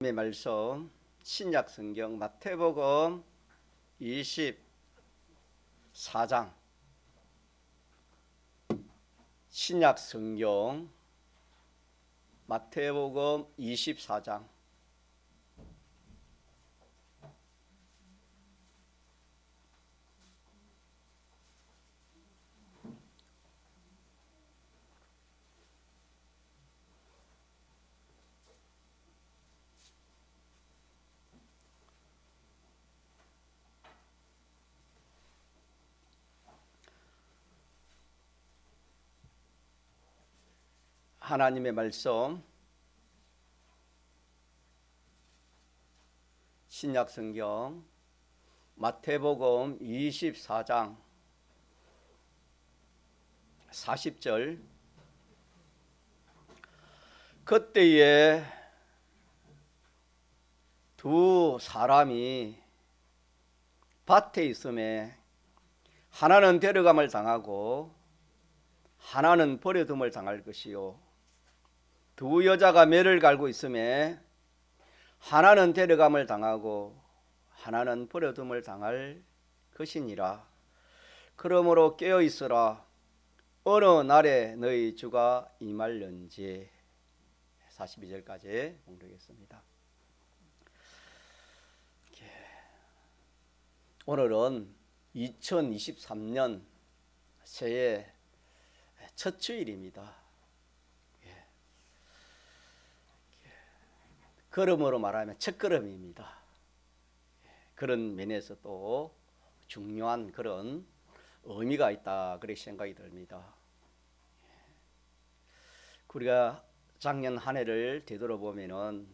말씀 신약 성경 마태복음 24장 신약 성경 마태복음 24장 하나님의 말씀 신약 성경 마태복음 24장 40절 그때에 두 사람이 밭에 있음에 하나는 데려감을 당하고 하나는 버려둠을 당할 것이요 두 여자가 매를 갈고 있음에 하나는 데려감을 당하고 하나는 버려둠을 당할 것이니라. 그러므로 깨어 있으라. 어느 날에 너희 주가 임할는지. 42절까지 봉독했습니다. 오늘은 2023년 새해 첫 주일입니다. 걸음으로 말하면 첫걸음입니다. 그런 면에서 또 중요한 그런 의미가 있다 그렇게 생각이 듭니다. 우리가 작년 한 해를 되돌아보면은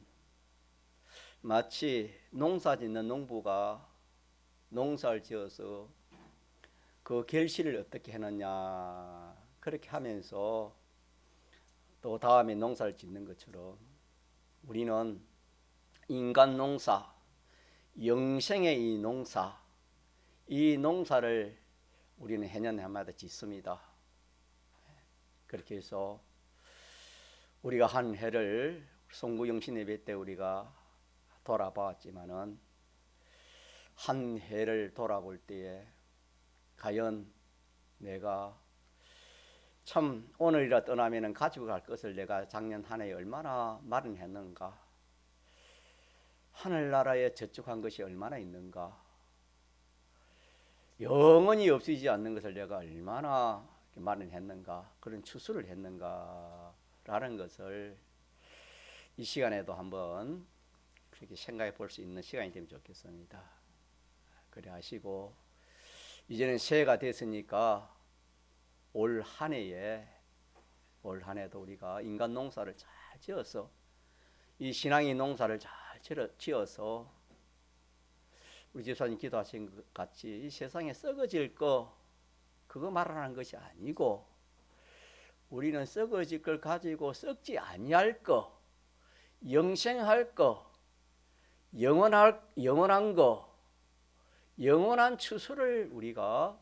마치 농사 짓는 농부가 농사를 지어서 그 결실을 어떻게 해놨냐 그렇게 하면서 또 다음에 농사를 짓는 것처럼 우리는 인간 농사, 영생의 이 농사를 우리는 해년 해마다 짓습니다. 그렇게 해서 우리가 한 해를 송구영신 예배 때 우리가 돌아봤지만은 한 해를 돌아볼 때에 과연 내가 참 오늘이라 떠나면은 가지고 갈 것을 내가 작년 한 해에 얼마나 마련했는가, 하늘나라에 저축한 것이 얼마나 있는가, 영원히 없어지지 않는 것을 내가 얼마나 마련했는가, 그런 추수를 했는가라는 것을 이 시간에도 한번 그렇게 생각해 볼 수 있는 시간이 되면 좋겠습니다. 그래 하시고 이제는 새해가 됐으니까 올 한 해도 우리가 인간 농사를 잘 지어서 이 신앙의 농사를 잘 지어서 우리 집사님 기도하신 것 같이 이 세상에 썩어질 거 그거 말하는 것이 아니고 우리는 썩어질 걸 가지고 썩지 아니할 거, 영생할 거, 영원한 거, 영원한 추수를 우리가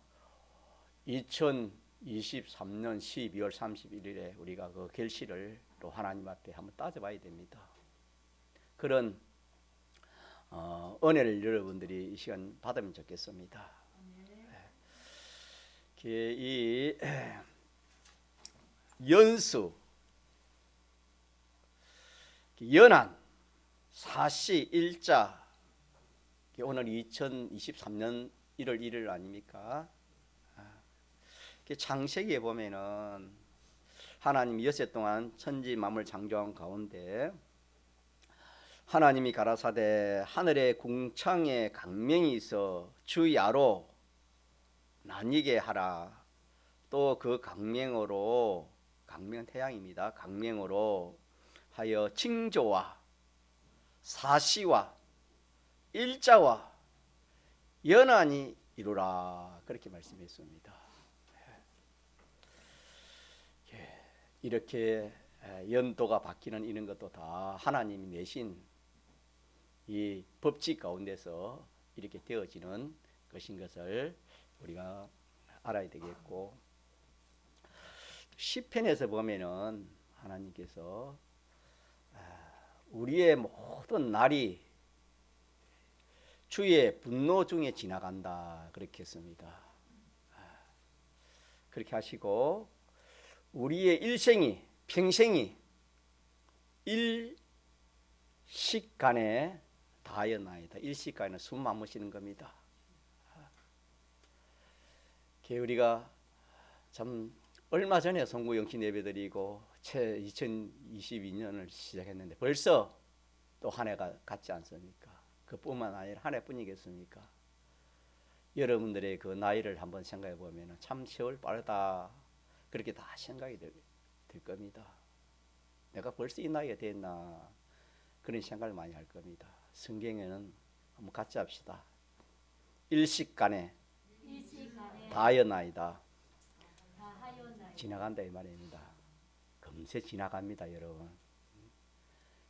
2023년 12월 31일에 우리가 그 결실을 또 하나님 앞에 한번 따져봐야 됩니다. 그런 은혜를 여러분들이 이 시간 받으면 좋겠습니다. 이 연수, 연한, 사시, 일자, 오늘 2023년 1월 1일 아닙니까? 창세기에 보면은 하나님이 엿새 동안 천지 만물 창조한 가운데 하나님이 가라사대 하늘의 궁창에 강명이 있어 주야로 나뉘게 하라. 또 그 강명은 태양입니다. 강명으로 하여 징조와 사시와 일자와 연한이 이루라 그렇게 말씀했습니다. 이렇게 연도가 바뀌는 이런 것도 다 하나님이 내신 이 법칙 가운데서 이렇게 되어지는 것인 것을 우리가 알아야 되겠고, 시편에서 보면은 하나님께서 우리의 모든 날이 주의 분노 중에 지나간다 그렇게 했습니다. 그렇게 하시고 우리의 일생이 평생이 일식간에 다하였나이다. 일식간에 숨 안 쉬는 겁니다. 우리가 참 얼마 전에 송구영신 예배드리고 2022년을 시작했는데 벌써 또 한 해가 갔지 않습니까? 그뿐만 아니라 한 해뿐이겠습니까? 여러분들의 그 나이를 한번 생각해 보면 참 세월 빠르다 그렇게 다 생각이 될 겁니다. 내가 벌써 이 나이가 됐나 그런 생각을 많이 할 겁니다. 성경에는 한번 같이 합시다. 일식간에 다하였나이다. 지나간다 이 말입니다. 금세 지나갑니다, 여러분.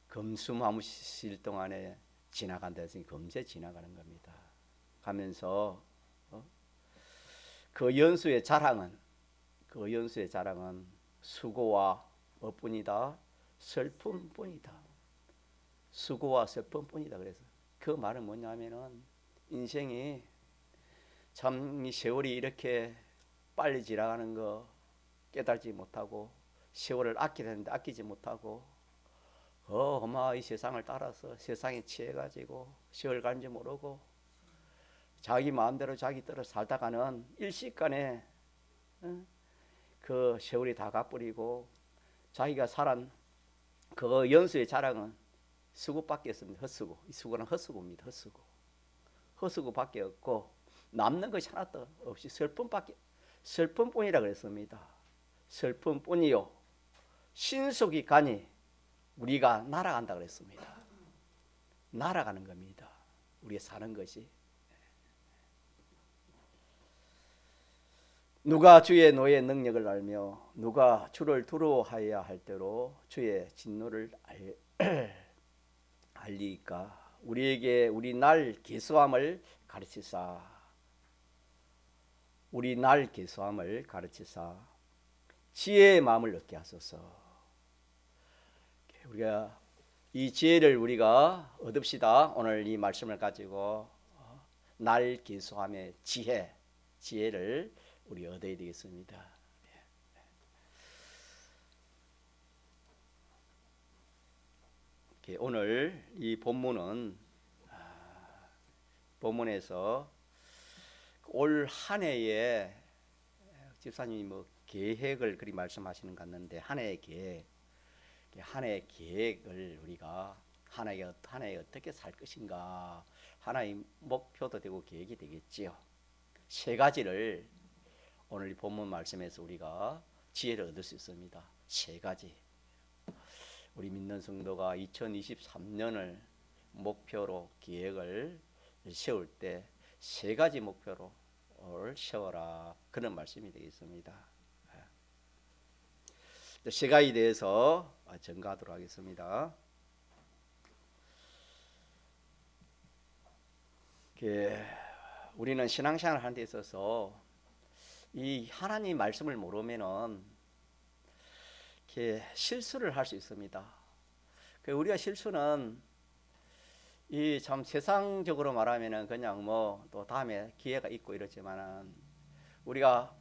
금숨 한 쉴 동안에 지나간다 했으니 금세 지나가는 겁니다. 가면서 그 연수의 자랑은 수고와 뭐뿐이다? 슬픔뿐이다. 수고와 슬픔뿐이다. 그래서 그 말은 뭐냐면은 인생이 참 이 세월이 이렇게 빨리 지나가는 거 깨달지 못하고 세월을 아껴야 되는데 아끼지 못하고 이 세상을 따라서 세상에 취해가지고 세월 가는지 모르고 자기 마음대로 자기 뜻을 살다가는 일시간에 그 세월이 다 가버리고 자기가 살은 그 연수의 자랑은 수고밖에 없습니다. 헛수고. 이 수고는 헛수고입니다. 헛수고밖에 없고 남는 것이 하나도 없이 슬픔뿐이라 그랬습니다. 슬픔뿐이요 신속히 가니 우리가 날아간다 그랬습니다. 날아가는 겁니다. 우리가 사는 것이. 누가 주의 노의 능력을 알며 누가 주를 두려워하여야 할 때로 주의 진노를 알리까. 우리에게 우리 날 계수함을 가르치사. 지혜의 마음을 얻게 하소서. 우리가 이 지혜를 우리가 얻읍시다. 오늘 이 말씀을 가지고 날 계수함의 지혜를 우리 얻어야 되겠습니다. 오늘 이 본문에서 올 한 해에 집사님이 뭐 계획을 그리 말씀하시는 것 같는데 한 해의 계획을 우리가 한 해에 어떻게 살 것인가 하나의 목표도 되고 계획이 되겠지요. 세 가지를 오늘 이 본문 말씀에서 우리가 지혜를 얻을 수 있습니다. 세 가지. 우리 믿는 성도가 2023년을 목표로 계획을 세울 때 세 가지 목표를 세워라 그런 말씀이 되겠습니다. 세 가지에 대해서 전가하도록 하겠습니다. 우리는 신앙생활 하는 데 있어서 이 하나님 말씀을 모르면은 실수를 할 수 있습니다. 우리가 실수는 이 참 세상적으로 말하면은 그냥 뭐 또 다음에 기회가 있고 이렇지만은 우리가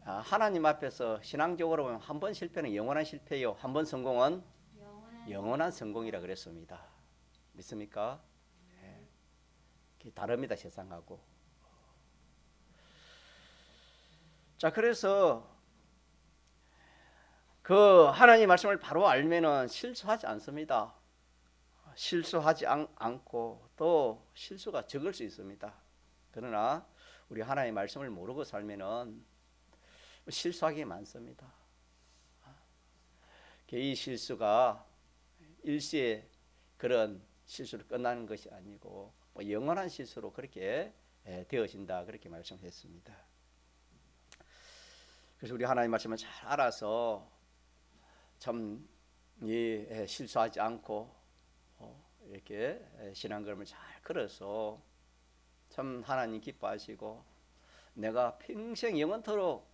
하나님 앞에서 신앙적으로 보면 한 번 실패는 영원한 실패요, 한 번 성공은 영원한 성공이라 그랬습니다. 믿습니까? 다릅니다, 세상하고. 자, 그래서 그 하나님 말씀을 바로 알면은 실수하지 않습니다. 실수하지 않고 또 실수가 적을 수 있습니다. 그러나 우리 하나님 말씀을 모르고 살면은 실수하기 많습니다. 이 실수가 일시에 그런 실수로 끝나는 것이 아니고 영원한 실수로 그렇게 되어진다 그렇게 말씀했습니다. 그래서 우리 하나님 말씀을 잘 알아서 참 실수하지 않고 이렇게 신앙걸음을 잘 걸어서 참 하나님 기뻐하시고 내가 평생 영원토록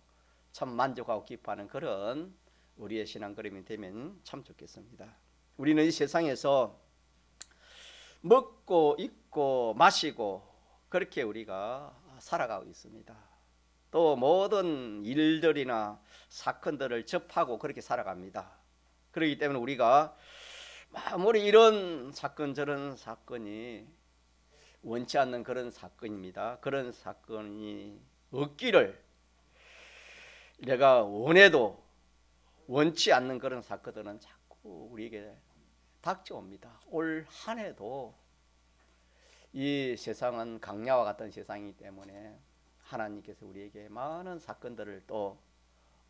참 만족하고 기뻐하는 그런 우리의 신앙걸음이 되면 참 좋겠습니다. 우리는 이 세상에서 먹고 입고 마시고 그렇게 우리가 살아가고 있습니다. 또 모든 일들이나 사건들을 접하고 그렇게 살아갑니다. 그렇기 때문에 우리가 아무리 이런 사건 저런 사건이 원치 않는 그런 사건입니다. 그런 사건이 없기를 내가 원해도 원치 않는 그런 사건들은 자꾸 우리에게 닥쳐옵니다. 올 한 해도 이 세상은 강야와 같은 세상이기 때문에 하나님께서 우리에게 많은 사건들을 또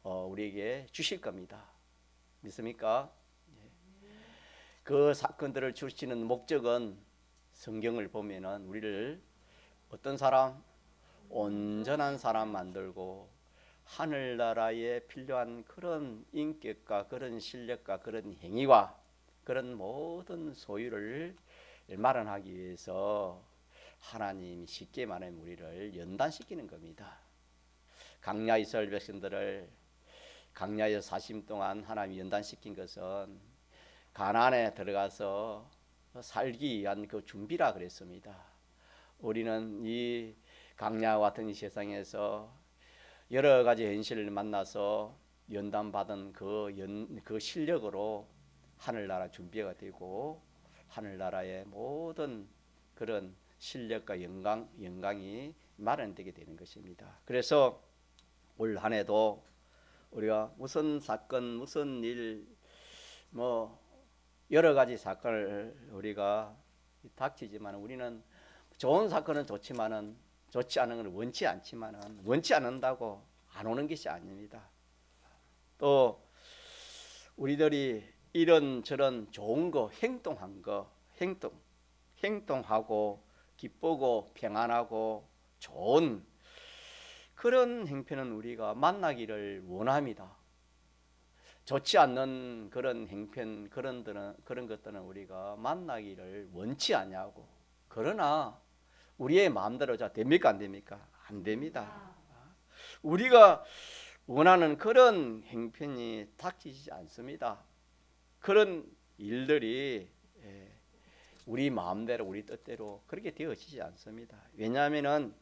우리에게 주실 겁니다. 믿습니까? 그 사건들을 주시는 목적은 성경을 보면은 우리를 어떤 사람? 온전한 사람 만들고 하늘나라에 필요한 그런 인격과 그런 실력과 그런 행위와 그런 모든 소유를 마련하기 위해서 하나님이 쉽게 말하면 우리를 연단시키는 겁니다. 강야 이스라엘 백성들을 강야에서 40년 동안 하나님이 연단시킨 것은 가나안에 들어가서 살기 위한 그 준비라 그랬습니다. 우리는 이 강야와 같은 이 세상에서 여러 가지 현실을 만나서 연단받은 그 실력으로 하늘나라 준비가 되고 하늘나라의 모든 그런 실력과 영광이 마련되게 되는 것입니다. 그래서 올 한 해도 우리가 무슨 사건 무슨 일 여러 가지 사건을 우리가 닥치지만 우리는 좋은 사건은 좋지만은 좋지 않은 걸 원치 않지만은 원치 않는다고 안 오는 것이 아닙니다. 또 우리들이 이런저런 좋은 거 행동한 거 행동하고 기쁘고 평안하고 좋은 그런 행편은 우리가 만나기를 원합니다. 좋지 않는 그런 행편 그런 것들은 우리가 만나기를 원치 않냐고. 그러나 우리의 마음대로 됩니까 안 됩니까? 안 됩니다. 우리가 원하는 그런 행편이 닥치지 않습니다. 그런 일들이 우리 마음대로 우리 뜻대로 그렇게 되어지지 않습니다. 왜냐하면은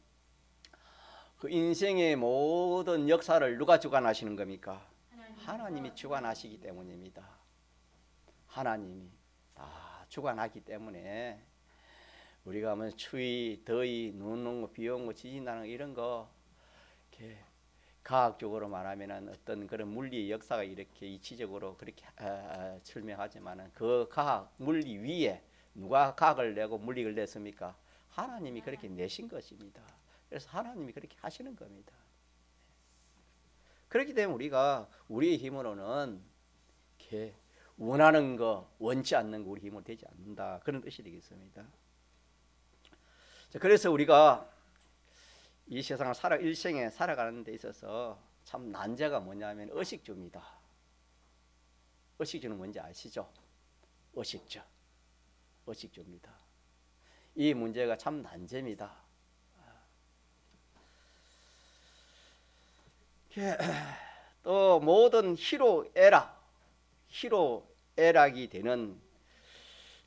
그 인생의 모든 역사를 누가 주관하시는 겁니까? 하나님이 주관하시기 때문입니다. 하나님이 다 주관하기 때문에 우리가 뭐 추위, 더위, 눈 오는 거, 비 오는 거, 지진 나는 거 이런 거 이렇게 과학적으로 말하면은 어떤 그런 물리의 역사가 이렇게 이치적으로 그렇게 설명하지만은 그 과학 물리 위에 누가 과학을 내고 물리를 냈습니까? 하나님이 그렇게 내신 것입니다. 그래서 하나님이 그렇게 하시는 겁니다. 그렇기 때문에 우리가 우리의 힘으로는 이렇게 원하는 거, 원치 않는 거 우리 힘으로 되지 않는다. 그런 뜻이 되겠습니다. 그래서 우리가 이 세상을 일생에 살아가는 데 있어서 참 난제가 뭐냐면 의식주입니다. 의식주는 뭔지 아시죠? 의식주입니다. 이 문제가 참 난제입니다. 또 모든 희로애락이 되는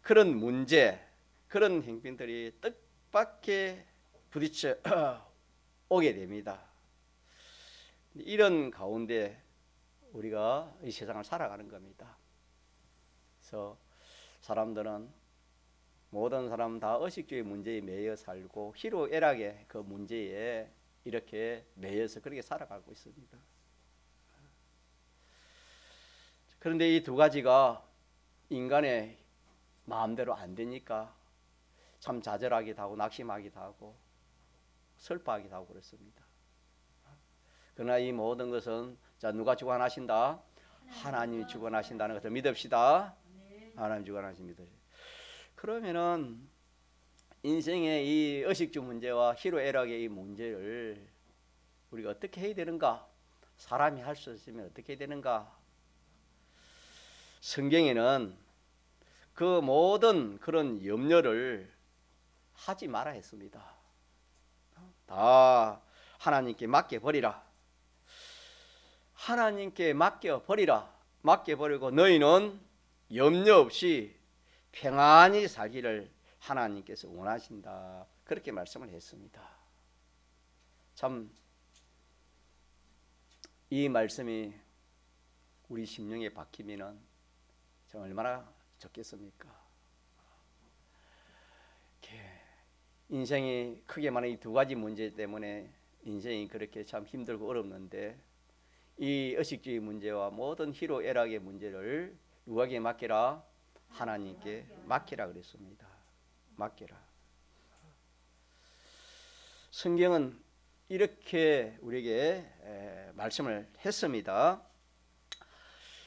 그런 문제, 그런 행편들이 뜻밖에 부딪혀 오게 됩니다. 이런 가운데 우리가 이 세상을 살아가는 겁니다. 그래서 모든 사람 다 의식주의 문제에 매여 살고 희로애락의 그 문제에 이렇게 매여서 그렇게 살아가고 있습니다. 그런데 이 두 가지가 인간의 마음대로 안 되니까 참 좌절하기도 하고 낙심하기도 하고 슬퍼하기도 하고 그렇습니다. 그러나 이 모든 것은 누가 주관하신다? 하나님이 주관하신다는 것을 믿읍시다. 하나님 주관하십니다. 그러면은 인생의 이 의식주 문제와 희로애락의 이 문제를 우리가 어떻게 해야 되는가? 사람이 할 수 있으면 어떻게 해야 되는가? 성경에는 그 모든 그런 염려를 하지 마라 했습니다. 다 하나님께 맡겨버리라. 하나님께 맡겨버리라. 맡겨버리고 너희는 염려 없이 평안히 살기를 하나님께서 원하신다. 그렇게 말씀을 했습니다. 참 이 말씀이 우리 심령에 박히면은 참 얼마나 좋겠습니까? 인생이 크게 말하면 이 두 가지 문제 때문에 인생이 그렇게 참 힘들고 어렵는데, 이 의식주의 문제와 모든 희로애락의 문제를 누구에게 맡기라? 하나님께 맡기라 그랬습니다. 맡기라. 성경은 이렇게 우리에게 말씀을 했습니다.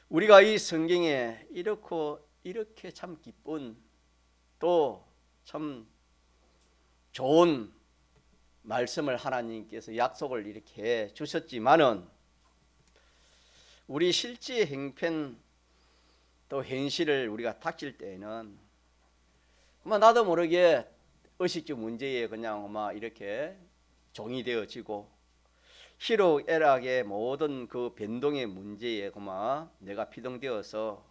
우리가 이 성경에 이렇게 참 기쁜 또 참 좋은 말씀을 하나님께서 약속을 이렇게 주셨지만은, 우리 실제 행편 또 현실을 우리가 닥칠 때에는 나도 모르게 의식주 문제에 그냥 이렇게 종이 되어지고, 희로애락의 모든 그 변동의 문제에 내가 피동되어서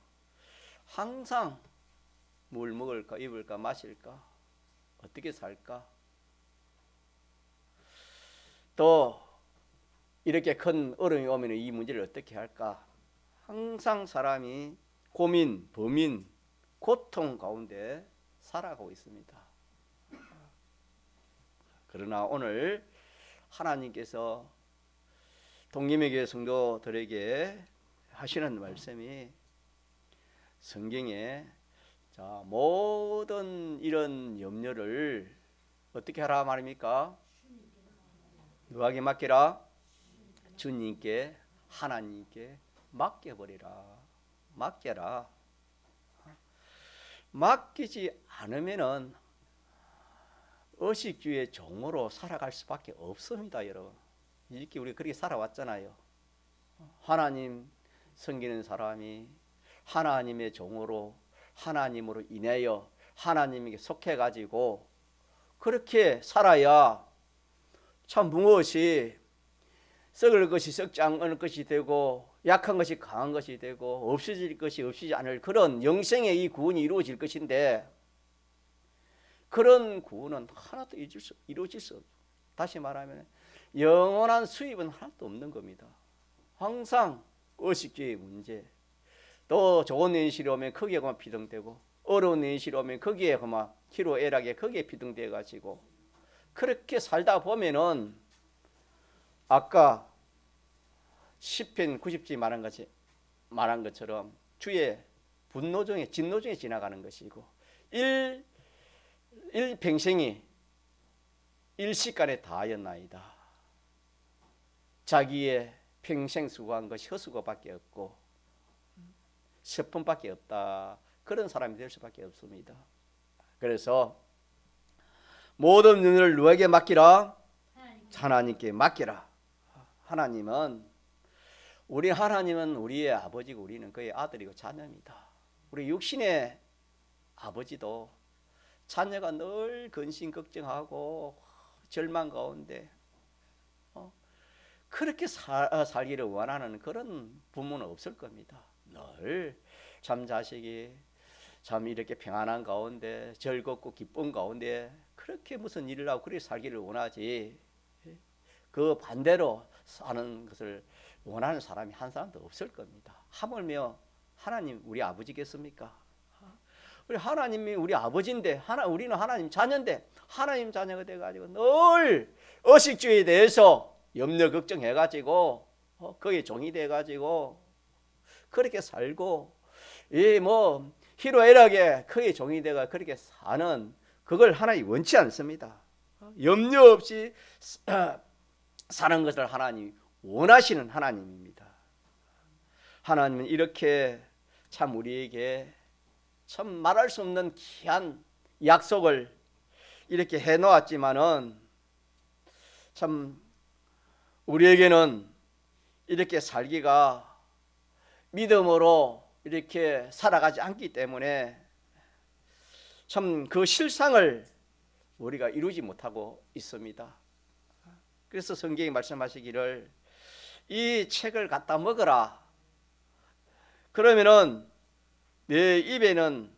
항상 뭘 먹을까, 입을까, 마실까, 어떻게 살까, 또 이렇게 큰 어려움이 오면 이 문제를 어떻게 할까, 항상 사람이 고민, 범인, 고통 가운데 살아가고 있습니다. 그러나 오늘 하나님께서 동림의교회 성도들에게 하시는 말씀이, 성경에 모든 이런 염려를 어떻게 하라 말입니까? 누구에게 맡기라? 주님께, 하나님께 맡겨버리라. 맡겨라. 맡기지 않으면은 의식주의 종으로 살아갈 수밖에 없습니다, 여러분. 이렇게 우리 그렇게 살아왔잖아요. 하나님 섬기는 사람이 하나님의 종으로, 하나님으로 인하여 하나님에게 속해가지고 그렇게 살아야 참 무엇이 썩을 것이 썩지 않을 것이 되고, 약한 것이 강한 것이 되고, 없어질 것이 없어지지 않을 그런 영생의 이 구원이 이루어질 것인데, 그런 구원은 하나도 이루어질 수 없어요. 다시 말하면 영원한 수입은 하나도 없는 겁니다. 항상 의식주의 문제, 또 좋은 현실이 오면 거기에 비동되고, 어려운 현실이 오면 거기에 희로애락에 거기에 비동돼 가지고, 그렇게 살다 보면은 아까 시편 90지 말한 것처럼 주의 분노 중에, 진노 중에 지나가는 것이고, 일평생이 일시간에 다하였나이다. 자기의 평생 수고한 것이 헛수고밖에 없고 슬픔밖에 없다. 그런 사람이 될 수밖에 없습니다. 그래서 모든 일을 누구에게 맡기라? 하나님께 맡기라. 하나님은 우리의 아버지고 우리는 그의 아들이고 자녀입니다. 우리 육신의 아버지도 자녀가 늘 근심 걱정하고 절망 가운데 그렇게 살기를 원하는 그런 부모는 없을 겁니다. 늘 참 자식이 참 이렇게 평안한 가운데, 즐겁고 기쁜 가운데 그렇게 무슨 일을 하고 그렇게 살기를 원하지, 그 반대로 사는 것을 원하는 사람이 한 사람도 없을 겁니다. 하물며 하나님 우리 아버지겠습니까? 우리 하나님이 우리 아버지인데, 우리는 하나님 자녀인데, 하나님 자녀가 돼가지고 늘 의식주의에 대해서 염려 걱정해가지고 거기에 종이 돼가지고 그렇게 살고, 희로애락에 거기에 종이 돼가 그렇게 사는, 그걸 하나님 원치 않습니다. 염려 없이 사는 것을 하나님 원하시는 하나님입니다. 하나님은 이렇게 참 우리에게 참 말할 수 없는 귀한 약속을 이렇게 해놓았지만은, 참 우리에게는 이렇게 살기가 믿음으로 이렇게 살아가지 않기 때문에 참 그 실상을 우리가 이루지 못하고 있습니다. 그래서 성경이 말씀하시기를 이 책을 갖다 먹어라. 그러면은 내 입에는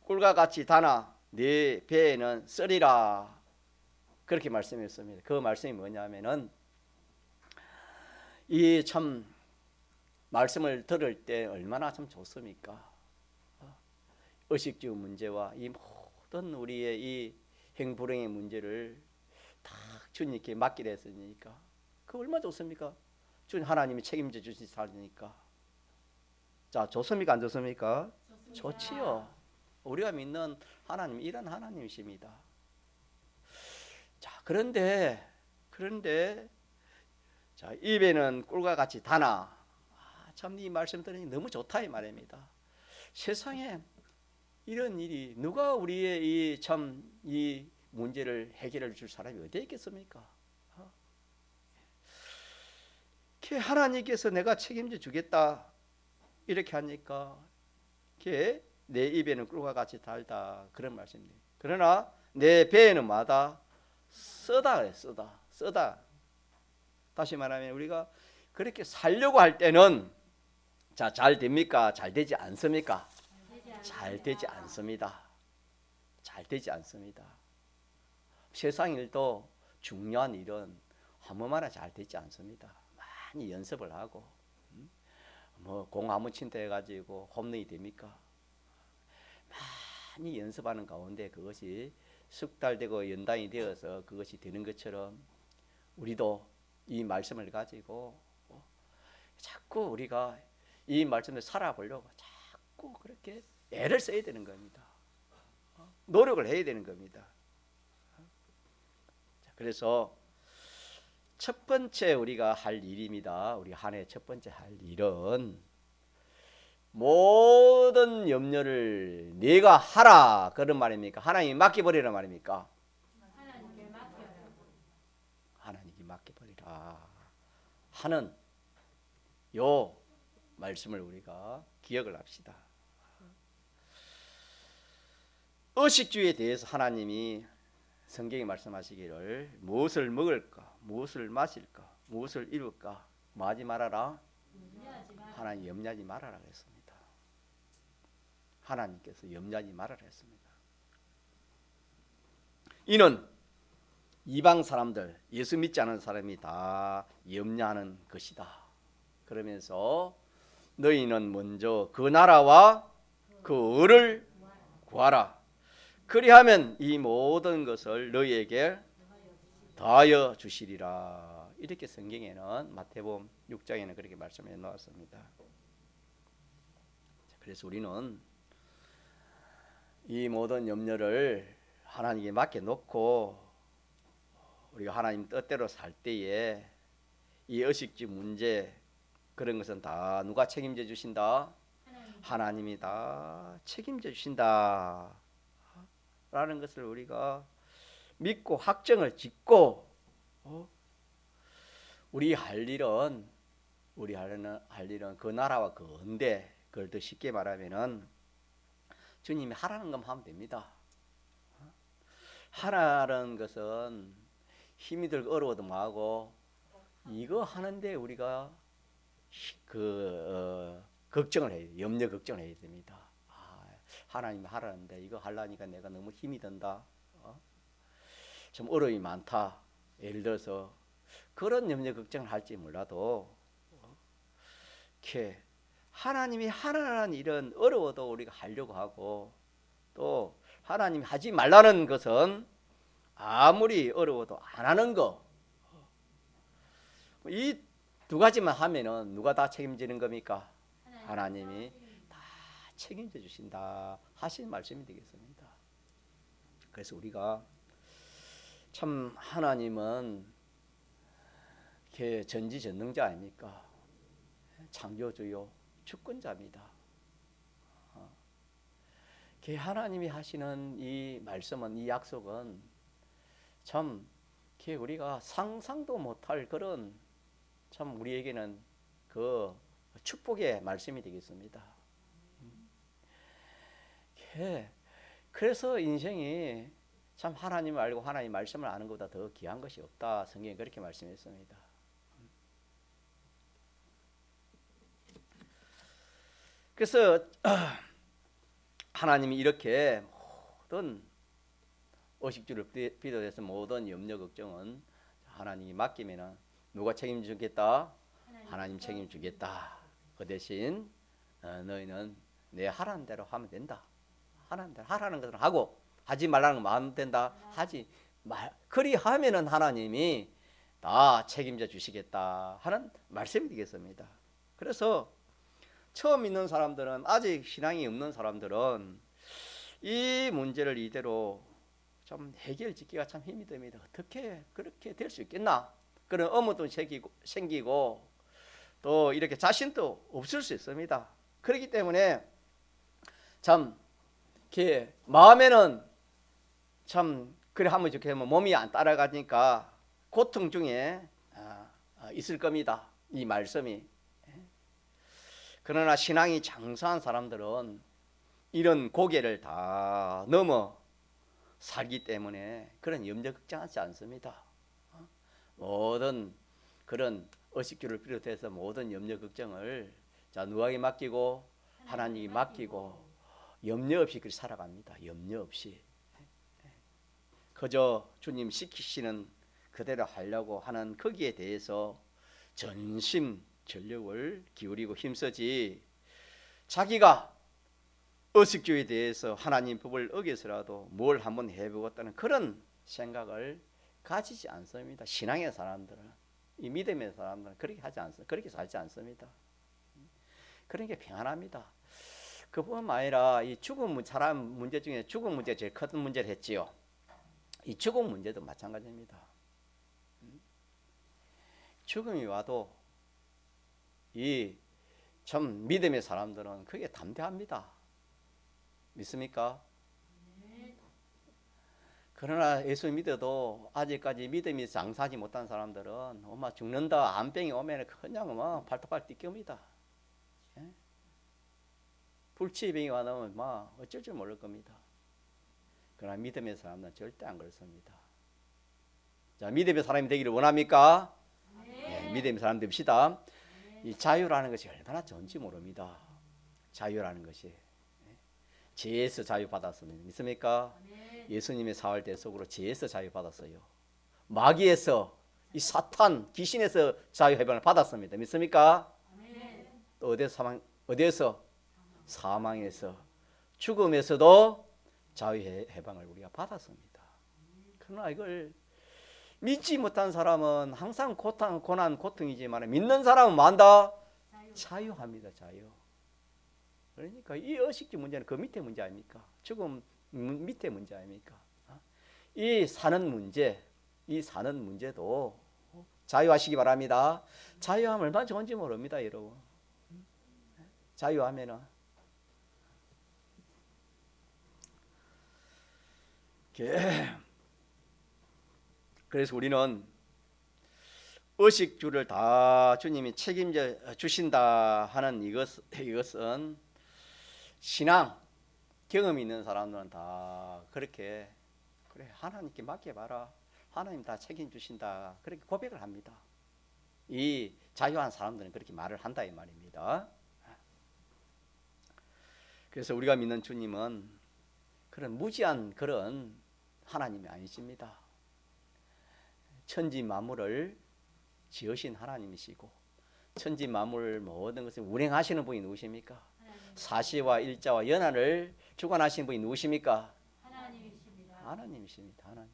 꿀과 같이 다나 내 배에는 썰이라. 그렇게 말씀했습니다. 그 말씀이 뭐냐면은 이 참 말씀을 들을 때 얼마나 참 좋습니까? 의식주 문제와 이 모든 우리의 이 행불행의 문제를 다 주님께 맡기려 했으니까 그 얼마나 좋습니까? 주님 하나님이 책임져 주시니까. 자, 좋습니까? 안 좋습니까? 좋습니다. 좋지요. 우리가 믿는 하나님 이런 하나님이십니다. 자, 그런데 자, 입에는 꿀과 같이 다나. 참 이 말씀 들으니 너무 좋다 이 말입니다. 세상에 이런 일이 누가 우리의 이 문제를 해결해 줄 사람이 어디 있겠습니까? 하나님께서 내가 책임져 주겠다 이렇게 하니까 내 입에는 꿀과 같이 달다 그런 말씀입니다. 그러나 내 배에는 마다 쓰다. 다시 말하면 우리가 그렇게 살려고 할 때는 자, 잘 됩니까? 잘 되지 않습니까? 잘 되지 않습니다. 잘 되지 않습니다. 세상 일도 중요한 일은 한 번만에 잘 되지 않습니다. 많이 연습을 하고 뭐 공 한번 친다 해가지고 홈런이 됩니까? 많이 연습하는 가운데 그것이 숙달되고 연단이 되어서 그것이 되는 것처럼 우리도 이 말씀을 가지고 자꾸 우리가 이 말씀을 살아보려고 자꾸 그렇게 애를 써야 되는 겁니다. 노력을 해야 되는 겁니다. 그래서 첫 번째 우리가 할 일입니다. 우리 한 해 첫 번째 할 일은 모든 염려를 네가 하라 그런 말입니까? 하나님이 맡겨버리라 말입니까? 하나님께 맡겨라. 하나님께 맡겨버리라 하는 요 말씀을 우리가 기억을 합시다. 의식주에 대해서 하나님이 성경에 말씀하시기를 무엇을 먹을까, 무엇을 마실까, 무엇을 입을까 뭐 하지 말아라? 하나님 염려하지 말아라 그랬습니다. 하나님께서 염려하지 말아라 했습니다. 이는 이방 사람들, 예수 믿지 않은 사람이 다 염려하는 것이다. 그러면서 너희는 먼저 그 나라와 그 의를 구하라. 그리하면 이 모든 것을 너희에게 더하여 주시리라. 이렇게 성경에는 마태복음 6장에는 그렇게 말씀해 놓았습니다. 그래서 우리는 이 모든 염려를 하나님께 맡겨 놓고 우리가 하나님 뜻대로 살 때에 이 의식주 문제 그런 것은 다 누가 책임져 주신다? 하나님이 다 책임져 주신다 라는 것을 우리가 믿고 확정을 짓고 우리 할 일은 그 나라와 그 은대 그걸 더 쉽게 말하면은 주님이 하라는 것만 하면 됩니다. 하라는 것은 힘이 들고 어려워도 뭐하고 이거 하는데 우리가 걱정을 해야 돼요. 염려 걱정을 해야 됩니다. 하나님이 하라는데 이거 하려니까 내가 너무 힘이 든다. 좀 어려움이 많다. 예를 들어서 그런 염려 걱정을 할지 몰라도 이렇게 하나님이 하라는 일은 어려워도 우리가 하려고 하고 또 하나님이 하지 말라는 것은 아무리 어려워도 안 하는 거. 이 두 가지만 하면은 누가 다 책임지는 겁니까? 하나님이 다 책임져 주신다 하신 말씀이 되겠습니다. 그래서 우리가 참 하나님은 이렇게 전지전능자 아닙니까? 창조주요 주권자입니다. 하나님이 하시는 이 말씀은 이 약속은 참 우리가 상상도 못할 그런 참 우리에게는 그 축복의 말씀이 되겠습니다. 그래서 인생이 참 하나님을 알고 하나님 말씀을 아는 것보다 더 귀한 것이 없다. 성경이 그렇게 말씀했습니다. 그래서 하나님이 이렇게 모든 의식주를 비롯해서 모든 염려 걱정은 하나님이 맡기면은 누가 책임지겠다? 하나님 책임지겠다. 그 대신 너희는 내 하라는 대로 하면 된다. 하라는 대로 하라는 것은 하고 하지 말라는 거 마음 된다. 하지 말. 그리 하면은 하나님이 다 책임져 주시겠다 하는 말씀이 되겠습니다. 그래서 처음 믿는 사람들은, 아직 신앙이 없는 사람들은 이 문제를 이대로 좀 해결짓기가 참 힘이 듭니다. 어떻게 그렇게 될 수 있겠나? 그런 의문도 생기고 또 이렇게 자신도 없을 수 있습니다. 그렇기 때문에 참 이렇게 마음에는 참 그래 하면 좋겠지만 몸이 안 따라가니까 고통 중에 있을 겁니다. 이 말씀이. 그러나 신앙이 장수한 사람들은 이런 고개를 다 넘어 살기 때문에 그런 염려 걱정하지 않습니다. 모든 그런 의식주를 비롯해서 모든 염려 걱정을 누구에게 맡기고 하나님께 맡기고 염려 없이 그렇게 살아갑니다. 염려 없이. 그저 주님 시키시는 그대로 하려고 하는 거기에 대해서 전심 전력을 기울이고 힘쓰지, 자기가 의식주에 대해서 하나님 법을 어겨서라도 뭘 한번 해보겠다는 그런 생각을 가지지 않습니다. 신앙의 사람들은, 이 믿음의 사람들은 그렇게 하지 않습니다. 그렇게 살지 않습니다. 그런 게 평안합니다. 그뿐만 아니라 이 죽음 사람 문제 중에 죽음 문제가 제일 큰 문제를 했지요. 이 죽음 문제도 마찬가지입니다. 죽음이 와도 이 참 믿음의 사람들은 그게 담대합니다. 믿습니까? 그러나 예수 믿어도 아직까지 믿음이 장사하지 못한 사람들은 엄마 죽는다, 암병이 오면 그냥 뭐 발톱발 뛰깁니다. 예? 불치병이 와나면 막 어쩔 줄 모를 겁니다. 그러나 믿음의 사람은 절대 안 그렇습니다. 자, 믿음의 사람이 되기를 원합니까? 네, 믿음의 사람 됩시다. 이 자유라는 것이 얼마나 좋은지 모릅니다. 자유라는 것이. 죄에서 자유받았습니다. 믿습니까? 예수님의 사활 대속으로 죄에서 자유받았어요. 마귀에서, 이 사탄, 귀신에서 자유해방을 받았습니다. 믿습니까? 또 어디에서? 사망에서, 죽음에서도 자유해방을 우리가 받았습니다. 그러나 이걸 믿지 못한 사람은 항상 고난, 고통이지만 믿는 사람은 뭐한다? 자유합니다. 자유. 그러니까 이 의식주 문제는 그 밑에 문제 아닙니까? 죽음 밑에 문제 아닙니까? 이 사는 문제도 자유하시기 바랍니다. 자유하면 얼마나 좋은지 모릅니다, 여러분. 자유하면은 그래서 우리는 의식주를 다 주님이 책임져 주신다 하는 이것은 신앙 경험이 있는 사람들은 다 그렇게, 그래 하나님께 맡겨봐라, 하나님 다 책임주신다, 그렇게 고백을 합니다. 이 자유한 사람들은 그렇게 말을 한다 이 말입니다. 그래서 우리가 믿는 주님은 그런 무지한 그런 하나님이 아니십니다. 천지 만물을 지으신 하나님이시고 천지 만물 모든 것을 운행하시는 분이 누구십니까? 사시와 일자와 연한을 주관하시는 분이 누구십니까? 하나님이십니다. 하나님이십니다. 하나님.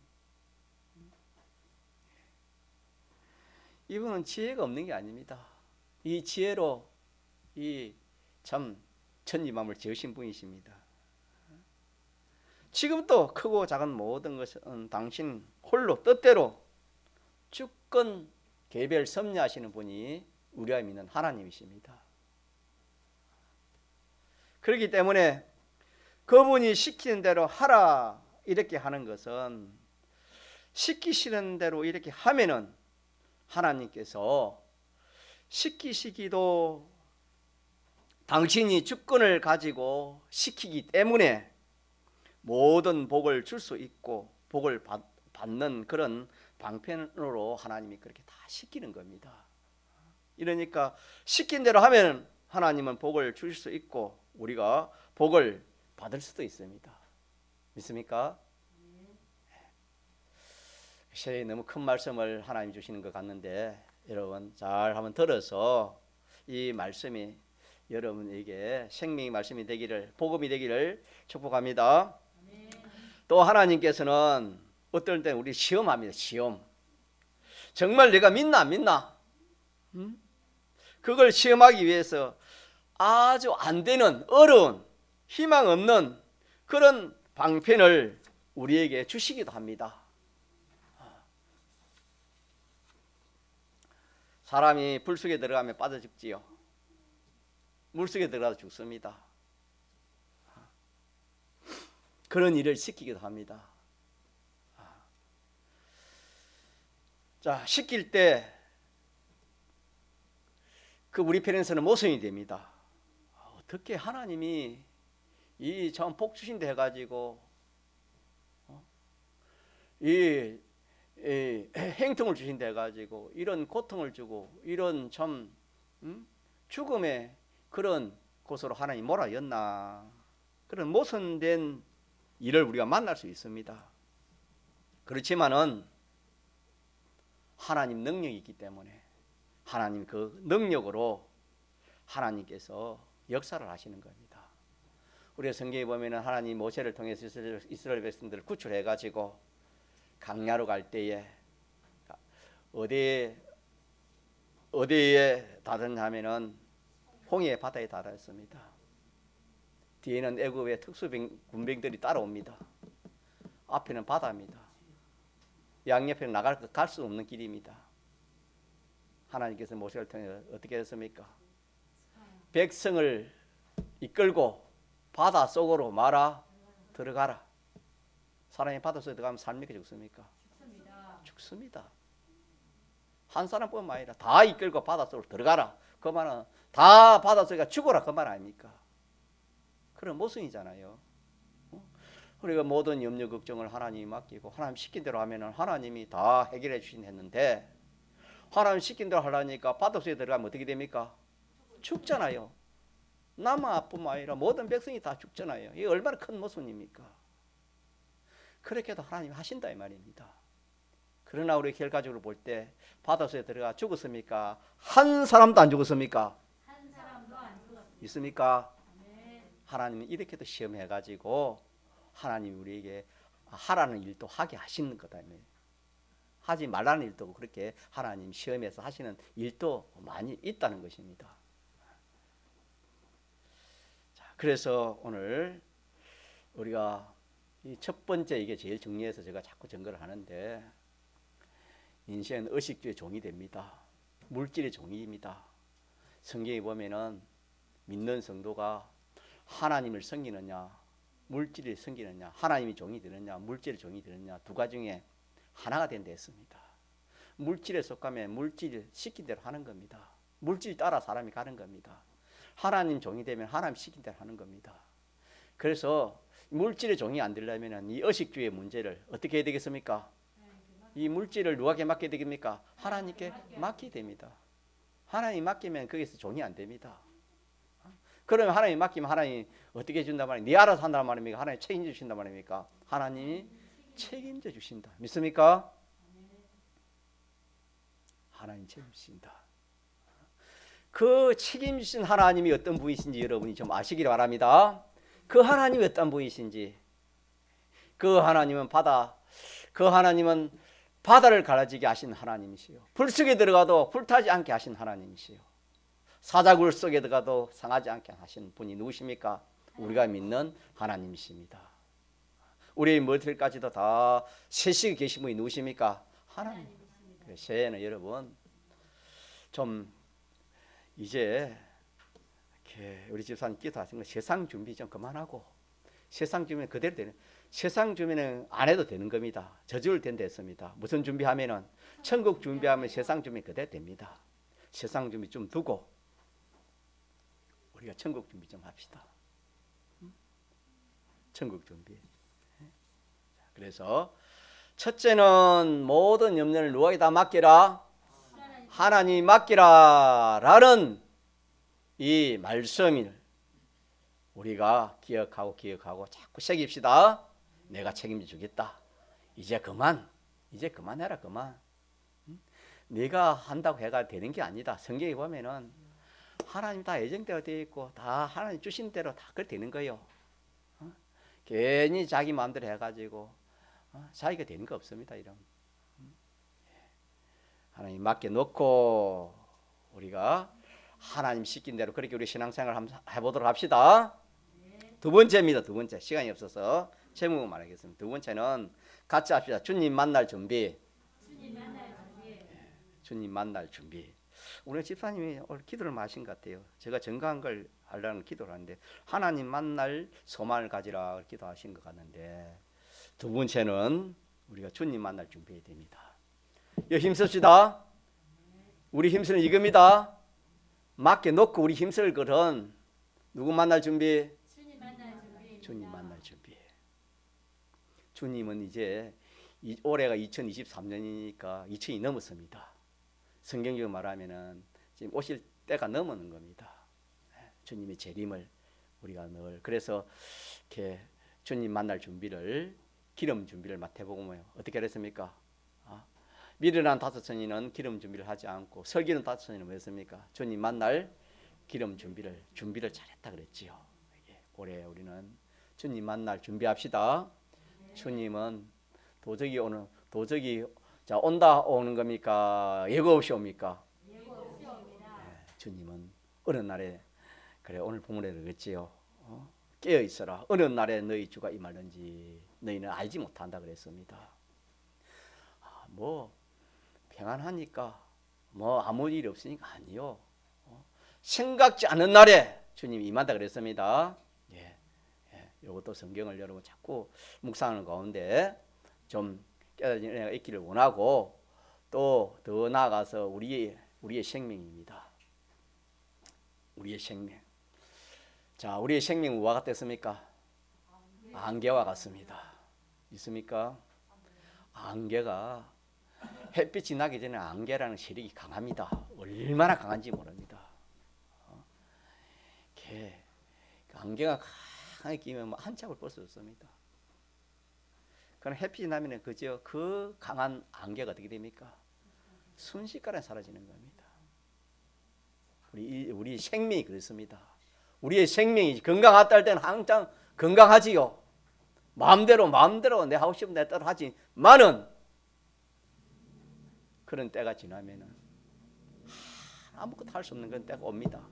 이분은 지혜가 없는 게 아닙니다. 이 지혜로 이 참 천지 만물을 지으신 분이십니다. 지금도 크고 작은 모든 것은 당신 홀로 뜻대로 주권 개별 섭리하시는 분이 우리가 믿는 하나님이십니다. 그렇기 때문에 그분이 시키는 대로 하라 이렇게 하는 것은, 시키시는 대로 이렇게 하면은 하나님께서 시키시기도 당신이 주권을 가지고 시키기 때문에 모든 복을 줄 수 있고 복을 받는 그런 방편으로 하나님이 그렇게 다 시키는 겁니다. 이러니까 시킨 대로 하면 하나님은 복을 줄 수 있고 우리가 복을 받을 수도 있습니다. 믿습니까? 시 너무 큰 말씀을 하나님 주시는 것 같는데 여러분 잘 한번 들어서 이 말씀이 여러분에게 생명의 말씀이 되기를, 복음이 되기를 축복합니다. 또 하나님께서는 어떨 때 우리 시험합니다. 시험. 정말 내가 믿나 안 믿나? 그걸 시험하기 위해서 아주 안 되는, 어려운, 희망 없는 그런 방편을 우리에게 주시기도 합니다. 사람이 불 속에 들어가면 빠져 죽지요. 물 속에 들어가서 죽습니다. 그런 일을 시키기도 합니다. 자, 시킬 때 그 우리 편에서는 모성이 됩니다. 어떻게 하나님이 이 참 복 주신다 해가지고 이 행통을 주신다 해가지고 이런 고통을 주고 이런 참 죽음의 그런 곳으로 하나님 몰아였나, 그런 모순된 일을 우리가 만날 수 있습니다. 그렇지만은 하나님 능력이 있기 때문에 하나님 그 능력으로 하나님께서 역사를 하시는 겁니다. 우리가 성경에 보면은 하나님 모세를 통해서 이스라엘 백성들을 구출해 가지고 강야로 갈 때에 어디에 다녔냐면은 홍해 바다에 다녔습니다. 뒤에는 애굽의 특수군병들이 따라옵니다. 앞에는 바다입니다. 양옆에는 갈 수 없는 길입니다. 하나님께서 모세를 통해 어떻게 했습니까? 백성을 이끌고 바다 속으로 말아 들어가라. 사람이 바다 속에 들어가면 삶이 죽습니까? 죽습니다. 한 사람뿐만 아니라 다 이끌고 바다 속으로 들어가라. 그 말은 다 바다 속에 죽어라, 그 말 아닙니까? 그런 모순이잖아요. 우리가 모든 염려 걱정을 하나님이 맡기고 하나님 시킨 대로 하면은 하나님이 다 해결해 주신 했는데, 하나님 시킨 대로 하려니까 바다 속에 들어가면 어떻게 됩니까? 죽잖아요. 남아뿐만 아니라 모든 백성이 다 죽잖아요. 이게 얼마나 큰 모순입니까? 그렇게도 하나님이 하신다 이 말입니다. 그러나 우리 결과적으로 볼 때 바다 속에 들어가 죽었습니까? 한 사람도 안 죽었습니까? 한 사람도 안 죽었습니다. 있습니까? 아멘. 하나님은 이렇게도 시험해가지고 하나님이 우리에게 하라는 일도 하게 하시는 거다. 하지 말라는 일도 그렇게 하나님 시험에서 하시는 일도 많이 있다는 것입니다. 자, 그래서 오늘 우리가 이 첫 번째, 이게 제일 정리해서 제가 자꾸 증거를 하는데, 인생은 의식주의 종이 됩니다. 물질의 종이입니다. 성경에 보면은 믿는 성도가 하나님을 섬기느냐, 물질을 섬기느냐, 하나님이 종이 되느냐, 물질의 종이 되느냐, 두 가지 중에 하나가 된다 했습니다. 물질에 속하면 물질 시킨 대로 하는 겁니다. 물질 따라 사람이 가는 겁니다. 하나님 종이 되면 하나님 시킨 대로 하는 겁니다. 그래서 물질의 종이 안 되려면 이 의식주의 문제를 어떻게 해야 되겠습니까? 이 물질을 누구에게 맡게 되겠습니까? 하나님께 맡게 됩니다. 하나님 맡기면 거기서 종이 안 됩니다. 그러면 하나님 맡기면 하나님 어떻게 해준단 말입니까? 네 알아서 한단 말입니까? 하나님 책임져 주신단 말입니까? 하나님이 책임져 주신다. 믿습니까? 하나님 책임지신다. 그 책임지신 하나님이 어떤 분이신지 여러분이 좀 아시기를 바랍니다. 그 하나님이 어떤 분이신지. 그 하나님은 바다를 가라지게 하신 하나님이시요, 불 속에 들어가도 불타지 않게 하신 하나님이시요, 사자굴 속에 들어가도 상하지 않게 하신 분이 누구십니까? 우리가 믿는 하나님이십니다. 우리의 머리털까지도 다 세시게 계신 분이 누구십니까? 하나님. 새해는 여러분 좀 이제 이렇게 우리 집사님 기도하신 거 세상 준비 좀 그만하고, 세상 준비는 그대로 되는, 세상 준비는 안 해도 되는 겁니다. 저주를 된다 했습니다. 무슨 준비하면은 천국 준비하면 세상 준비 그대로 됩니다. 세상 준비 좀 두고 우리가 천국 준비 좀 합시다. 천국 준비. 그래서 첫째는 모든 염려를 누구에게 맡기라? 하나님 맡기라 라는 이 말씀을 우리가 기억하고 자꾸 새깁시다. 내가 책임져 주겠다. 이제 그만해라 그만. 네가 한다고 해가 되는 게 아니다. 성경에 보면은 하나님 다 예정대로 되어 있고 다 하나님 주신 대로 다 그렇게 되는 거예요. 괜히 자기 마음대로 해가지고 자기가 되는 거 없습니다. 이런 하나님 맡겨놓고 우리가 하나님 시킨 대로 그렇게 우리 신앙생활 한번 해보도록 합시다. 두 번째입니다. 두 번째 시간이 없어서 제목을 말하겠습니다. 두 번째는 같이 합시다. 주님 만날 준비. 주님 만날 준비. 주님 만날 준비. 오늘 집사님이 오늘 기도를 마신 것 같아요. 제가 정강한 걸 하려는 기도를 하는데 하나님 만날 소망을 가지라 기도하신 것 같는데 두 번째는 우리가 주님 만날 준비해야 됩니다. 힘씁시다. 우리 힘쓰는 이겁니다. 맡겨놓고 우리 힘쓸 것은 누구 만날 준비? 주님 만날 준비. 주님 만날 준비. 주님은 이제 올해가 2023년이니까 2000이 넘었습니다. 성경적으로 말하면은 지금 오실 때가 넘는 겁니다. 주님의 재림을 우리가 늘 그래서 이렇게 주님 만날 준비를 기름 준비를 맡아보면 어떻게 그랬습니까? 미련한 다섯천이는 기름 준비를 하지 않고 설기는 다섯천이는 뭐였습니까? 주님 만날 기름 준비를 잘했다 그랬지요. 올해 우리는 주님 만날 준비합시다. 주님은 도저히 온다 오는 겁니까? 예고 없이 옵니까? 예고 없이 옵니다. 주님은 어느 날에 그래 오늘 본문에 그랬지요. 깨어 있어라. 어느 날에 너희 주가 임하는지 너희는 알지 못한다 그랬습니다. 뭐 평안하니까 뭐 아무 일이 없으니까 아니요. 생각지 않은 날에 주님이 임한다 그랬습니다. 이것도 성경을 여러분 자꾸 묵상하는 가운데 좀 깨달은 은혜가 있기를 원하고 또 더 나아가서 우리의 생명입니다. 우리의 생명. 자, 우리의 생명은 뭐와 같았습니까? 안개와 같습니다. 있습니까? 안개가 햇빛이 나기 전에 안개라는 세력이 강합니다. 얼마나 강한지 모릅니다. 안개가 강하게 끼면 한참을 볼 수 없습니다. 그럼 햇빛이 나면 그저 그 강한 안개가 어떻게 됩니까? 순식간에 사라지는 겁니다. 우리 생명이 그렇습니다. 우리의 생명이 건강하다 할 때는 항상 건강하지요. 마음대로 내 하고 싶은 내 따라 하지만은 그런 때가 지나면은 아무것도 할 수 없는 그런 때가 옵니다.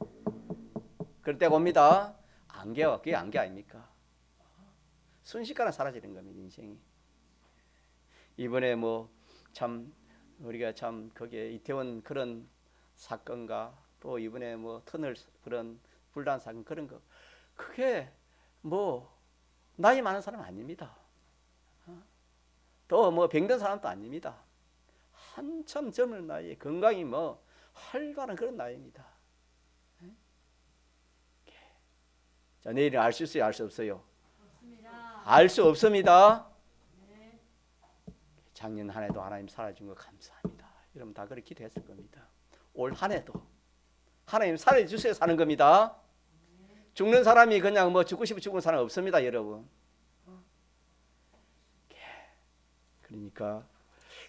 그런 때가 옵니다. 안개가 그게 안개 아닙니까? 순식간에 사라지는 겁니다. 인생이. 이번에 우리가 참 거기에 이태원 그런 사건과 또 이번에 터널 그런 불난 사건 그런 거 그게 나이 많은 사람 아닙니다. 또 병든 사람도 아닙니다. 한참 젊은 나이에 건강이 활발한 그런 나이입니다. 자, 내일은 알 수 있어요? 알 수 없어요? 없습니다. 알 수 없습니다. 네. 작년 한 해도 하나님 살아준 거 감사합니다. 여러분 다 그렇게 기도했을 겁니다. 올 한 해도 하나님 살아주셔야 사는 겁니다. 죽는 사람이 그냥 죽고 싶어 죽은 사람 없습니다, 여러분. 그러니까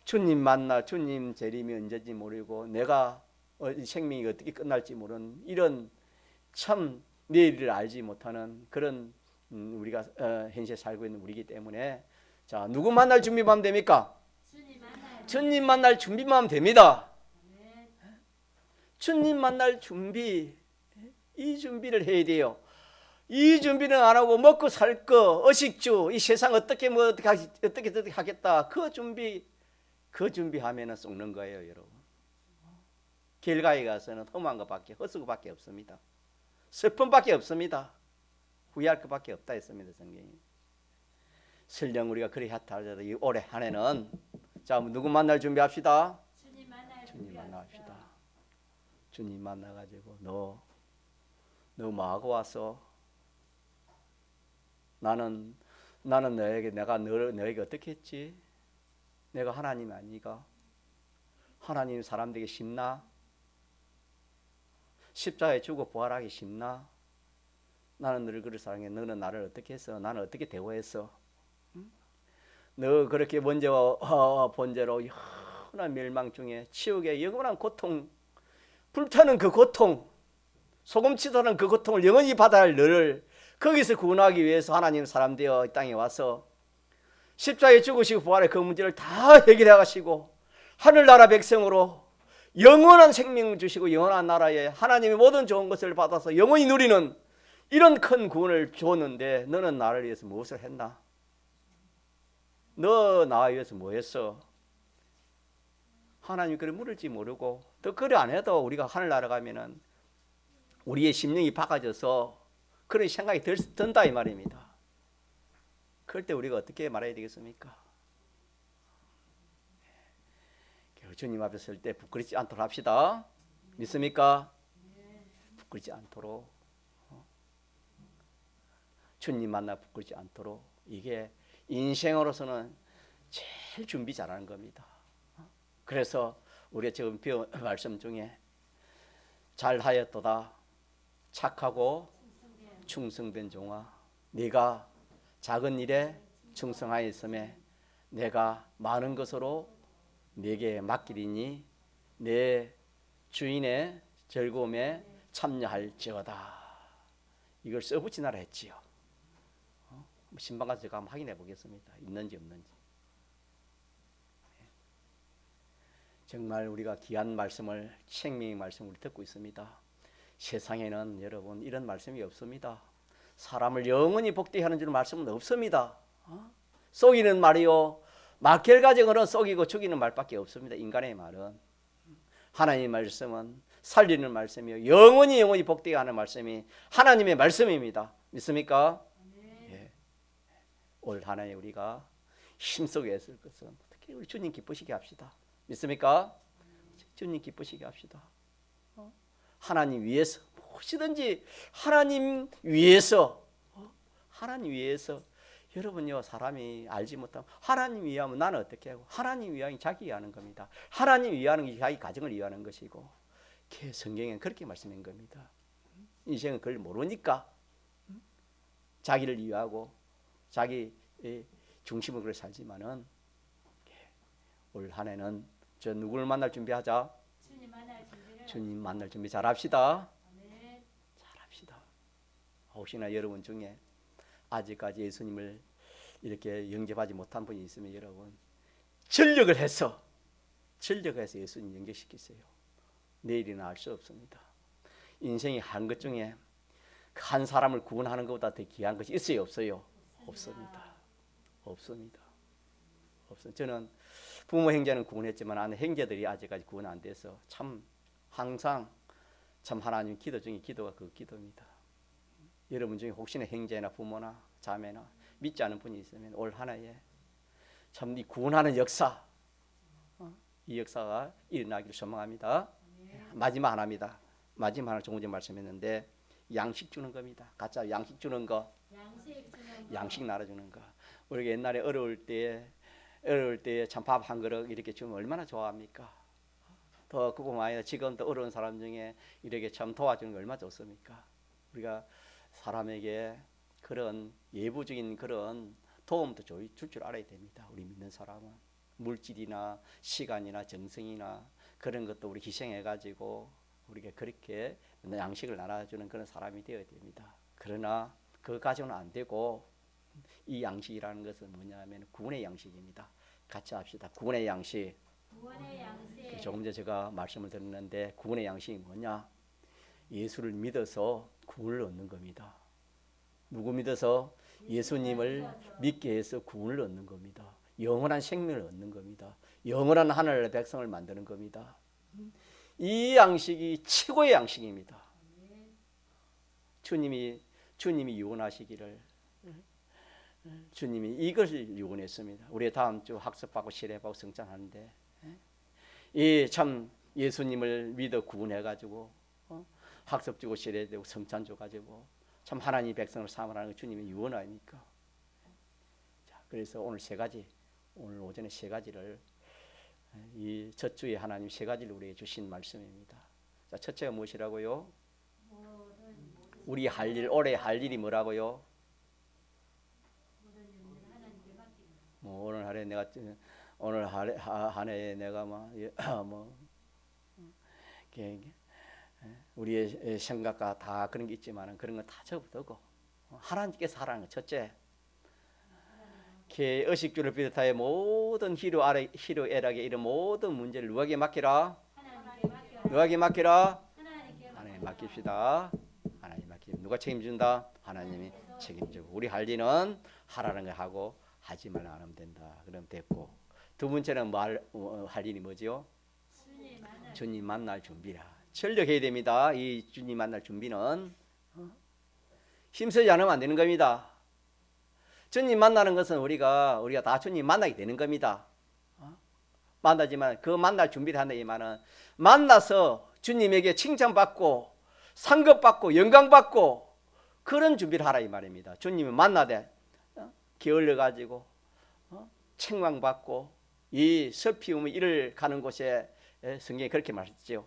주님 만나 주님 재림이 언제인지 모르고 내가 생명이 어떻게 끝날지 모르는 이런 참 내일을 알지 못하는 그런 우리가 현실에 살고 있는 우리이기 때문에 자 누구 만날 준비만 하면 됩니까? 주님 만날 준비만 하면 됩니다. 네. 주님 만날 준비 이 준비를 해야 돼요. 이 준비는 안 하고 먹고 살 거 의식주 이 세상 어떻게 하겠다 그 준비하면은 썩는 거예요, 여러분. 길가에 가서는 험한 것밖에 헛수고밖에 없습니다. 슬픔밖에 없습니다. 후회할 것밖에 없다 했습니다, 성경이. 설령 우리가 그리 했다 하더라도 이 올해 한 해는 자 누구 만날 준비합시다. 주님 만납시다. 주님 만나가지고 너 뭐하고 왔어? 나는 내가 너에게 어떻게 했지? 내가 하나님 아니가? 하나님 사람 되기 쉽나? 십자가에 죽어 부활하기 쉽나? 나는 너를 그렇게 사랑해. 너는 나를 어떻게 했어? 나는 어떻게 대우했어? 너 그렇게 먼저 번제로 영원한 멸망 중에 치욕의 영원한 고통, 불타는 그 고통, 소금치도는 그 고통을 영원히 받아야 할 너를 거기서 구원하기 위해서 하나님 사람 되어 이 땅에 와서 십자가에 죽으시고 부활의 그 문제를 다 해결해 가시고 하늘나라 백성으로 영원한 생명 주시고 영원한 나라에 하나님의 모든 좋은 것을 받아서 영원히 누리는 이런 큰 구원을 주었는데 너는 나를 위해서 무엇을 했나? 너 나와 위해서 뭐 했어? 하나님 그래 물을지 모르고 또 그래 안 해도 우리가 하늘나라 가면은 우리의 심령이 바꿔져서 그런 생각이 든다 이 말입니다. 그럴 때 우리가 어떻게 말해야 되겠습니까? 주님 앞에 설 때 부끄럽지 않도록 합시다. 믿습니까? 부끄럽지 않도록 주님 만나 부끄럽지 않도록 이게 인생으로서는 제일 준비 잘하는 겁니다. 그래서 우리가 지금 배운 말씀 중에 잘하였도다 착하고 충성된 종아 네가 작은 일에 충성하였음에 내가 많은 것으로 네게 맡기리니 내 주인의 즐거움에 참여할지어다. 이걸 써붙이나라 했지요. 신방 가서 제가 한번 확인해 보겠습니다. 있는지 없는지. 정말 우리가 귀한 말씀을 생명의 말씀을 듣고 있습니다. 세상에는 여러분 이런 말씀이 없습니다. 사람을 영원히 복되게 하는 줄 말씀은 없습니다. 속이는 말이요 막결가정으로 속이고 죽이는 말밖에 없습니다. 인간의 말은. 하나님의 말씀은 살리는 말씀이요 영원히 복되게 하는 말씀이 하나님의 말씀입니다. 믿습니까? 예. 올 한 해에 우리가 힘쓰게 했을 것은 어떻게 우리 주님 기쁘시게 합시다. 믿습니까? 주님 기쁘시게 합시다. 하나님 위해서 무엇이든지 하나님 위해서 여러분요 사람이 알지 못하면 하나님 위하면 나는 어떻게 하고 하나님 위하면 자기 위하는 겁니다. 하나님 위하는 게 자기 가정을 위하는 것이고 성경에는 그렇게 말씀한 겁니다. 인생은 그걸 모르니까 자기를 위하고 자기 중심으로 살지만은 올 한 해는 저 누구를 만날 준비하자. 주님 만날 준비 잘합시다. 잘합시다. 혹시나 여러분 중에 아직까지 예수님을 이렇게 영접하지 못한 분이 있으면 여러분 전력을 해서 예수님 영접시키세요. 내일이나 알 수 없습니다. 인생이 한 것 중에 한 사람을 구원하는 것보다 더 귀한 것이 있어요 없어요? 없습니다. 저는 부모 형제는 구원했지만 아는 형제들이 아직까지 구원 안 돼서 참 항상 참 하나님 기도 중에 기도가 그 기도입니다. 여러분 중에 혹시나 형제나 부모나 자매나 믿지 않은 분이 있으면 올 한 해에 참 이 구원하는 역사 이 역사가 일어나기를 소망합니다. 마지막 하나입니다. 마지막 하나 조금 전에 말씀했는데 양식 주는 겁니다. 가짜 양식 주는 거 양식 나눠주는 거. 우리가 옛날에 어려울 때 참 밥 한 그릇 이렇게 주면 얼마나 좋아합니까? 더 그뿐만 아니라 지금도 어려운 사람 중에 이렇게 참 도와주는 게 얼마나 좋습니까? 우리가 사람에게 그런 예부적인 그런 도움도 줄 줄 알아야 됩니다. 우리 믿는 사람은 물질이나 시간이나 정성이나 그런 것도 우리 희생해가지고 우리가 그렇게 양식을 나눠주는 그런 사람이 되어야 됩니다. 그러나 그 가정은 안 되고 이 양식이라는 것은 뭐냐면 구원의 양식입니다. 같이 합시다. 구원의 양식. 조금 전에 제가 말씀을 드렸는데 구원의 양식이 뭐냐? 예수를 믿어서 구원을 얻는 겁니다. 누구 믿어서? 예수님을 믿게 해서 구원을 얻는 겁니다. 영원한 생명을 얻는 겁니다. 영원한 하늘의 백성을 만드는 겁니다. 이 양식이 최고의 양식입니다. 주님이 유언하시기를 주님이 이것을 유언했습니다. 우리 다음 주 학습하고 실행하고 성찬하는데 이 참 예수님을 믿어 구원해가지고 학습 주고 실행되고 성찬 줘가지고 참 하나님 백성을 삼으라는 게 주님의 유언 아닙니까? 자, 그래서 오늘 오전에 세 가지를 이 첫 주에 하나님 세 가지를 우리에게 주신 말씀입니다. 자, 첫째가 무엇이라고요? 우리 할 일, 올해 할 일이 뭐라고요? 뭐 오늘 하루에 내가 오늘 한 해에 내가 뭐 우리의 생각과 다 그런 게 있지만은 그런 거 다 접어두고 하나님께서 하라는 거 첫째. 의식주를 비롯하여 모든 희로애락의 이런 모든 문제를 누구에게 맡기라? 누구에게 맡기라? 하나님 맡깁시다. 하나님 맡기면 누가 책임진다? 하나님이 책임지고 우리 할 일은 하라는 거 하고 하지 말라 안 하면 된다. 그럼 됐고 두 번째는 할 일이 뭐죠? 주님 만날 준비라. 전력해야 됩니다. 이 주님 만날 준비는 힘쓰지 않으면 안 되는 겁니다. 주님 만나는 것은 우리가 다 주님 만나게 되는 겁니다. 만나지만 그 만날 준비를 한다 이 말은 만나서 주님에게 칭찬받고 상급받고 영광받고 그런 준비를 하라 이 말입니다. 주님을 만나되 게을러 가지고 책망받고 이 슬피움의 일을 가는 곳에 성경이 그렇게 말했죠.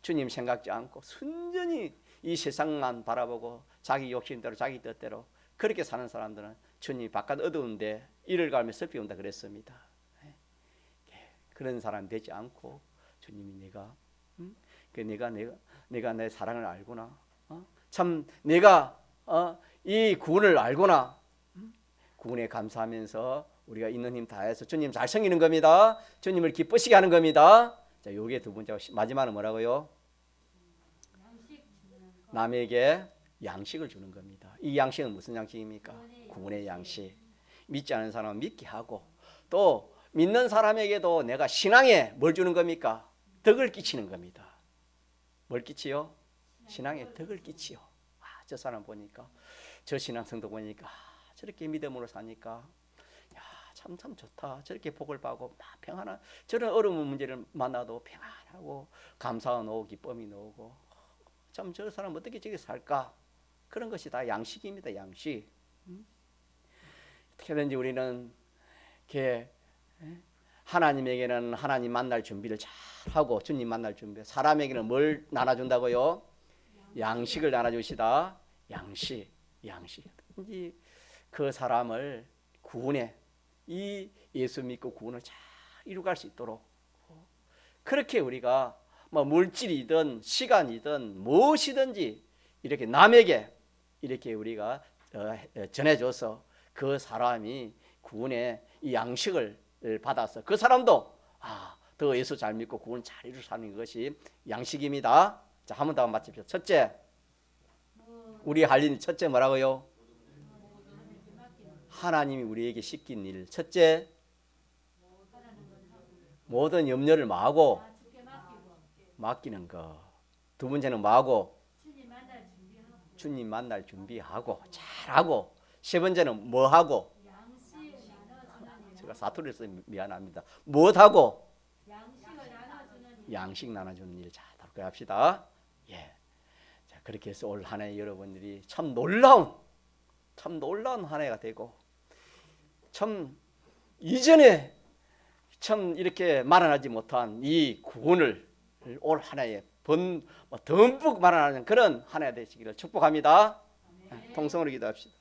주님 생각지 않고 순전히 이 세상만 바라보고 자기 욕심대로 자기 뜻대로 그렇게 사는 사람들은 주님이 바깥 어두운데 이를 가며 슬피운다 그랬습니다. 그런 사람 되지 않고 주님이 내가 내 사랑을 알구나. 참 내가 이 구원을 알구나. 구원에 감사하면서 우리가 있는 힘 다해서 주님 잘 섬기는 겁니다. 주님을 기쁘시게 하는 겁니다. 자, 요게 두 번째. 마지막은 뭐라고요? 남에게 양식을 주는 겁니다. 이 양식은 무슨 양식입니까? 구원의 양식. 믿지 않은 사람은 믿게 하고 또 믿는 사람에게도 내가 신앙에 뭘 주는 겁니까? 덕을 끼치는 겁니다. 뭘 끼치요? 신앙에 덕을 끼치요. 저 사람 보니까 저 신앙 성도 보니까 저렇게 믿음으로 사니까 참 좋다. 저렇게 복을 받고 평안한 저런 어려운 문제를 만나도 평안하고 감사가 오고 기쁨이 오고 참 저 사람 어떻게 저렇게 살까? 그런 것이 다 양식입니다. 양식. 어떻게든지 우리는 하나님에게는 하나님 만날 준비를 잘 하고 주님 만날 준비. 사람에게는 뭘 나눠준다고요? 양식을 나눠주시다. 양식. 그 사람을 구원해 이 예수 믿고 구원을 잘 이루갈 수 있도록 그렇게 우리가 뭐 물질이든 시간이든 무엇이든지 이렇게 남에게 이렇게 우리가 전해줘서 그 사람이 구원의 이 양식을 받아서 그 사람도 더 예수 잘 믿고 구원 잘 이루어 사는 것이 양식입니다. 자, 한 번 더 맞춥시다. 첫째, 우리 할 일 첫째 뭐라고요? 하나님이 우리에게 시킨 일. 첫째, 모든 염려를 마하고 맡기는 거. 두 번째는 뭐하고? 주님 만날 준비하고 잘하고. 세 번째는 뭐하고? 제가 사투리를 써서 미안합니다. 무엇하고? 양식 나눠주는 일. 자, 다르게 합시다. 예. 자, 그렇게 해서 올 한 해 여러분들이 참 놀라운 한 해가 되고 참 이전에 참 이렇게 마련하지 못한 이 구원을 올 한 해에 듬뿍 마련하는 그런 한 해가 되시기를 축복합니다. 통성으로 기도합시다.